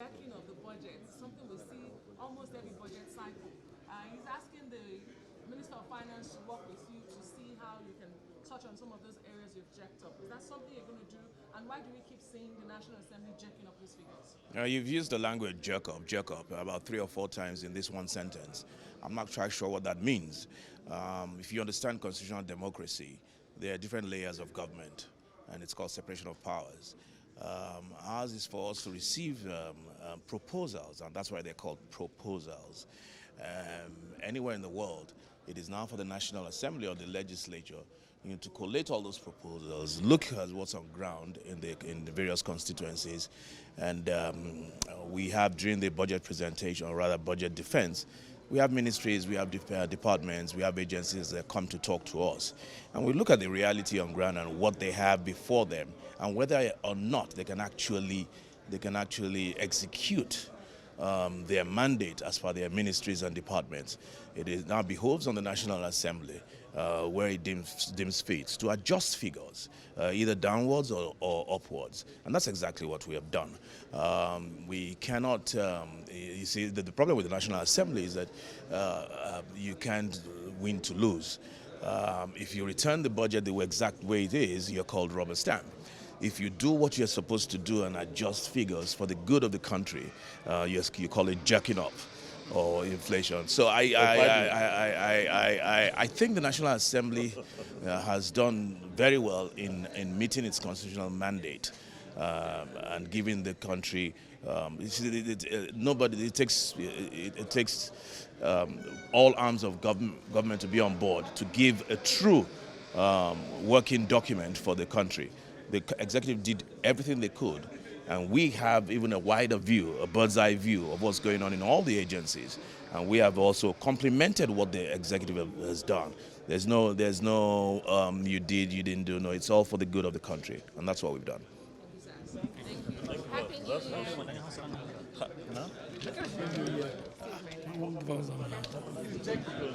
jacking of the budget, something we see almost every budget cycle. He's asking the Minister of Finance to work with you to see how you can touch on some of those areas you've jacked up. Is that something you're going to do? And why do we keep seeing the National Assembly jacking up these figures? You've used the language jerk up about 3 or 4 times in this one sentence. I'm not quite sure what that means. If you understand constitutional democracy, there are different layers of government, and it's called separation of powers. Ours is for us to receive proposals, and that's why they're called proposals. Anywhere in the world, it is now for the National Assembly or the legislature to collate all those proposals, look at what's on ground in the various constituencies, and we have during the budget presentation, or rather budget defense, we have ministries, we have departments, we have agencies that come to talk to us. And we look at the reality on ground and what they have before them, and whether or not they can actually execute their mandate as per their ministries and departments. It now behoves on the National Assembly, where it deems fit, to adjust figures, either downwards or upwards. And that's exactly what we have done. We cannot, you see, the problem with the National Assembly is that you can't win to lose. If you return the budget the exact way it is, you're called rubber stamp. If you do what you're supposed to do and adjust figures for the good of the country, you call it jacking up or inflation. So I think the National Assembly has done very well in meeting its constitutional mandate and giving the country. It takes all arms of government to be on board to give a true working document for the country. The executive did everything they could, and we have even a wider view, a bird's eye view of what's going on in all the agencies, and we have also complemented what the executive has done. There's no you did, you didn't do. No, it's all for the good of the country, and that's what we've done. Thank you. Happy New Year.